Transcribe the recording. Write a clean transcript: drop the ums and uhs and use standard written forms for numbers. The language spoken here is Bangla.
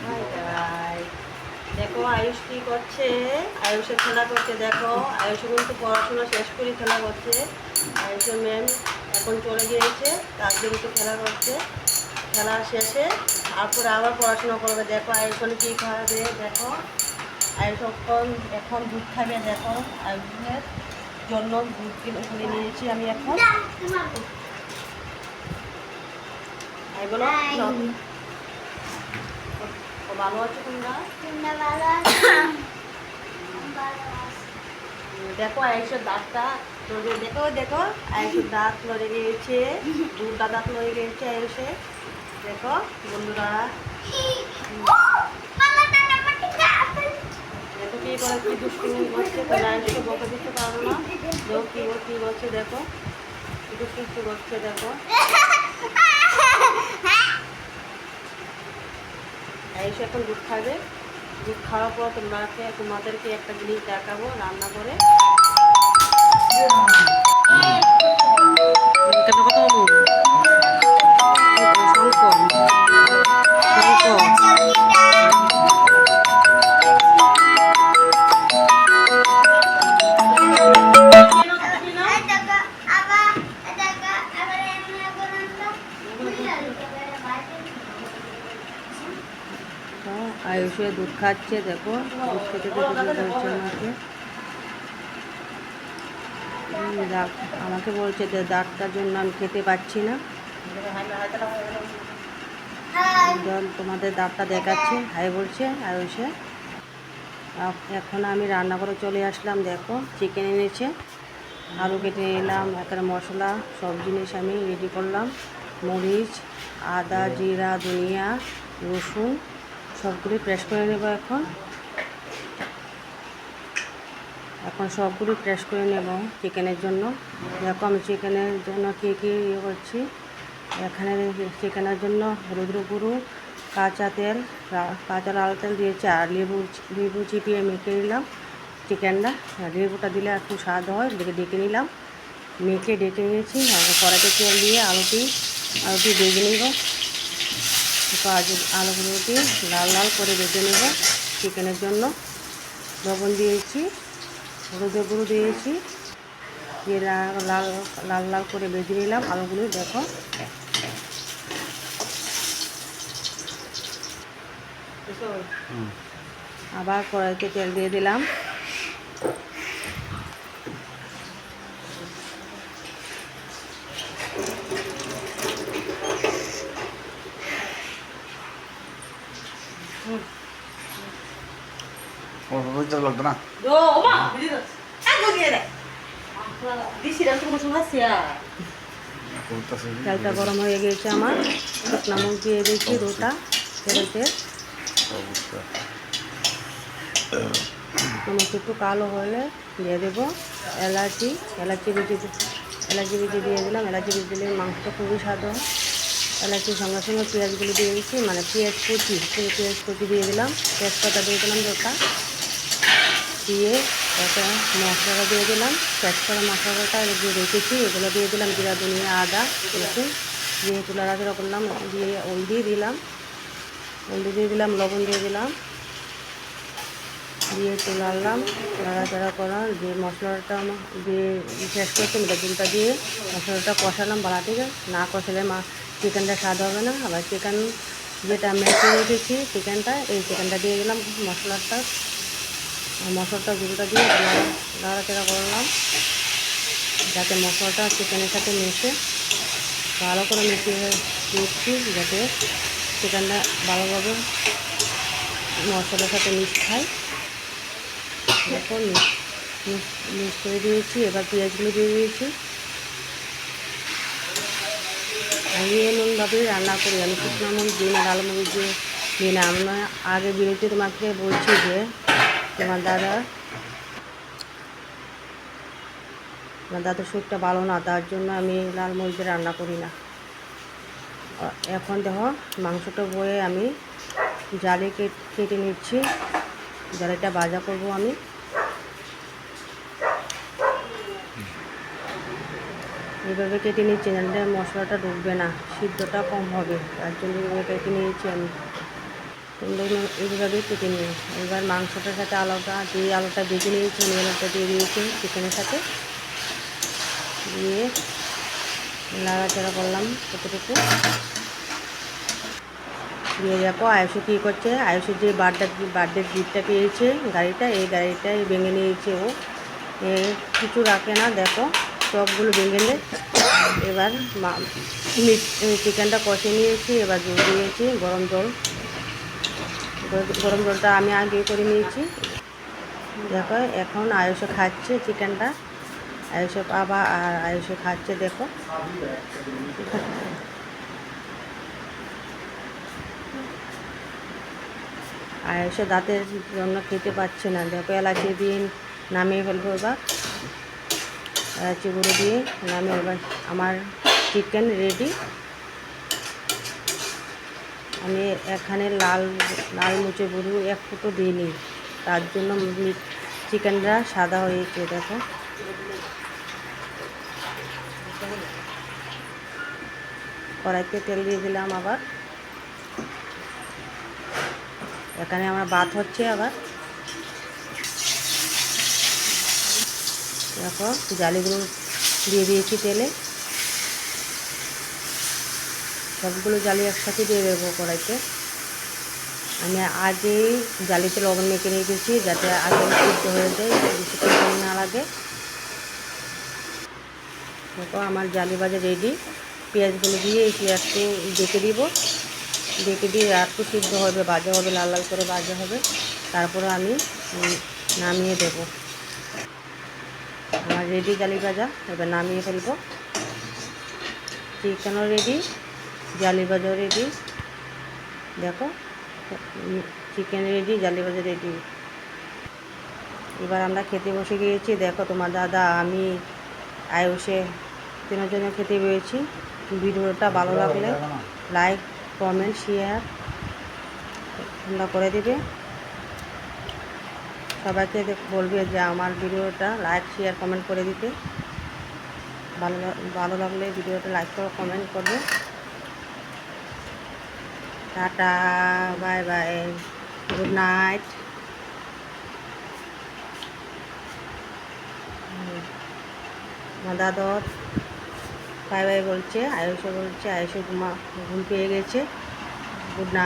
হাই গাইস, দেখো আয়ুষ কি করছে। আয়ুষে খেলা করছে। দেখো আয়ুষ কিন্তু পড়াশোনা শেষ করে খেলা করছে। আয়ুষের ম্যাম এখন চলে গিয়েছে, তার জন্য তো খেলা করছে। খেলা শেষে তারপরে আবার পড়াশোনা করবে। দেখো আয়ুষ কি খাবে। দেখো আয়ুষ এখন দুধ খাবে। দেখো আয়ুষের জন্য দুধ কিনে নিয়েছি আমি এখন। এগুলো ভালো আছে তোমরা? দেখো আয়ুষের দাঁতটা দেখো দেখো আয়ুষের দাঁত লড়ে গিয়েছে, দুটা দাঁত লড়ে গিয়েছে আয়ুষে। দেখো বন্ধুরা, দেখো কি করে কি দুষ্টুমি করছে। তাহলে আয়ুষকে বকে দিতে পারবো না। দেখো কি করছে, দেখো কি দুষ্টু করছে। দেখো আয়ুষ এখন দুধ খাবে। দুধ খাওয়ার পর তোমাদেরকে একটা জিনিস দেখাবো রান্না করে। কেন কথা বলুন আয়ুষে দুধ খাচ্ছে। দেখো দুধ খেতে বলছে আমাকে বলছে যে দাঁতটার জন্য আমি খেতে পাচ্ছি না। তোমাদের দাঁতটা দেখাচ্ছে, হাই বলছে আয়ুষে। এখন আমি রান্না করে চলে আসলাম। দেখো চিকেন এনেছে, আলু কেটে নিলাম, এখানে মশলা সব জিনিস আমি রেডি করলাম। মরিচ, আদা, জিরা, ধনিয়া, রসুন সবগুলি প্রেস করে নেব। এখন সবগুলি প্রেস করে নেব চিকেনের জন্য। দেখো আমি চিকেনের জন্য কী ইয়ে করছি। এখানে চিকেনের জন্য হলুদ গুঁড়ো, কাঁচা তেল, কাঁচা লাল তেল দিয়েছি, আর লেবু চিপিয়ে মেখে নিলাম চিকেনটা। লেবুটা দিলে একটু স্বাদ হয়, ডেকে নিলাম, মেখে ডেকে নিয়েছি। কড়াইতে তেল দিয়ে আলুটি ভেজে নেব। আলুগুলোটি লাল লাল করে ভেজে নেব চিকেনের জন্য। লবণ দিয়েছি, হলুদের গুঁড়ো দিয়েছি, দিয়ে লাল লাল করে ভেজে নিলাম আলুগুলো। দেখো আবার কড়াইতে তেল দিয়ে দিলাম। তেলটা গরম হয়ে গেছে আমার। শুকনা মুখ দিয়ে দিয়েছি দুটা তেলতে। একটু কালো হলে দিয়ে দেবো এলাচি বেজে দিয়ে দিলাম। এলাচি বেজে দিলে মাংসটা খুবই স্বাদ হয়। এলাচির সঙ্গে সঙ্গে পেঁয়াজগুলো দিয়ে দিচ্ছি, মানে পেঁয়াজ কুচি দিয়ে দিলাম। তেজপাতা দিয়ে দিলাম দুটা, দিয়ে একটা মশলাটা দিয়ে দিলাম। পেস্ট করা মশলাটা যে রেখেছি এগুলো দিয়ে দিলাম। জিরা, ধনিয়া, আদা, রসুন দিয়ে নাড়াচাড়া করলাম, দিয়ে হলদি দিয়ে দিলাম, লবণ দিয়ে দিলাম, দিয়ে একটু নাড়াচাড়া করার যে মশলাটা দিয়ে শেষ করছি দুলটা দিয়ে মশলাটা কষালাম ভালো থেকে। না কষালে চিকেনটা স্বাদ হবে না। আবার চিকেন যেটা মেখে রেখেছি চিকেনটা, এই চিকেনটা দিয়ে দিলাম মশলাটা দুলটা দিয়ে নাড়াচাড়া করলাম, যাতে মশলাটা চিকেনের সাথে মিশে ভালো করে মিশিয়ে নিচ্ছি, যাতে চিকেনটা ভালোভাবে মশলার সাথে মিক্স খায়। দেখো মিক্স করে দিয়েছি। এবার পেঁয়াজগুলো দিয়ে দিয়েছি। আমি এমনভাবেই রান্না করি, আমি শুকনো মরিচ দিই না, লাল মরিচ দিই না। আমি আগে বিরতি তোমাকে বলছি যে তোমার দাদার সুরটা ভালো না, তার জন্য আমি লাল মরিচ দিয়ে রান্না করি না। এখন দেখো মাংসটা বয়ে আমি জালে কেটে নিচ্ছি। জালেটা ভাজা করবো আমি। এইভাবে কেটে নিচ্ছি, নাহলে মশলাটা ঢুকবে না, সিদ্ধটা কম হবে, তার জন্য এইভাবে কেটে নিয়েছি আমি। এইভাবে কেটে নিই। এবার মাংসটার সাথে আলুটা দিয়ে আলুটা ভেজে নিয়েছি, আমি আলুটা দিয়ে দিয়েছি চিকেনের সাথে, দিয়ে নাড়াচাড়া করলাম কতটুকু। দিয়ে দেখো আয়ুষ কী করছে, আয়ুষের যে বার্থডে গিফটটা পেয়েছে গাড়িটা, এই গাড়িটাই ভেঙে নিয়েছে ও, কিছু রাখে না, দেখো সবগুলো ভেঙে নেয়। এবার চিকেনটা কষে নিয়েছি, এবার জল দিয়েছি, গরম জলটা আমি আগে করে নিয়েছি। দেখো এখন আয়ুষে খাচ্ছে চিকেনটা, আয়ুষে বাবা আর আয়ুষে খাচ্ছে, দেখো আয়ুষে দাঁতের জন্য খেতে পাচ্ছে না, দেখো এলাচি দিয়ে নামিয়ে ফেলবো। এবার এলাচি গুঁড়ো দিয়ে নামিয়ে, এবার আমার চিকেন রেডি। আমি এখানে লাল মুচে গুঁড়ো এক ফুটো দিইনি, তার জন্য চিকেনটা সাদা হয়েছে। দেখো কড়াইতে তেল দিয়ে দিলাম, আবার এখানে আমার ভাত হচ্ছে। আবার দেখো জালিগুলো দিয়ে দিয়েছি তেলে, সবগুলো জালি একসাথে দিয়ে দেবো কড়াইতে। আমি আগেই জালিতে লবণ মেখে রেখেছি যাতে আগে সিদ্ধ হয়ে যায়, বেশিক্ষণ টাইম না লাগে। দেখো আমার জালি ভাজা রেডি। পেঁয়াজগুলো দিয়ে এই পেঁয়াজকে ডেকে দিয়ে একটু সিদ্ধ হবে, ভাজা হবে, লাল লাল করে ভাজা হবে, তারপরে আমি নামিয়ে দেব। আমার রেডি জালি ভাজা, এবার নামিয়ে ফেলবো। চিকেনও রেডি, জালি ভাজাও রেডি। দেখো চিকেন রেডি, জালি ভাজা রেডি। এবার আমরা খেতে বসে গিয়েছি। দেখো তোমার দাদা, আমি, আয়ুষে তিনজনে খেতে পেয়েছি। ভিডিওটা ভালো লাগলে লাইক, কমেন্ট, শেয়ার তোমরা করে দেবে। সবাইকে বলবে যে আমার ভিডিওটা লাইক, শেয়ার, কমেন্ট করে দিতে। ভালো লাগলে ভিডিওটা লাইক করে কমেন্ট করবে। Tata, bye bye, good night. আমার দাদা বাই বাই বলছে, আয়ুষও বলছে, আয়ুষে ঘুম পেয়ে গেছে। Good night.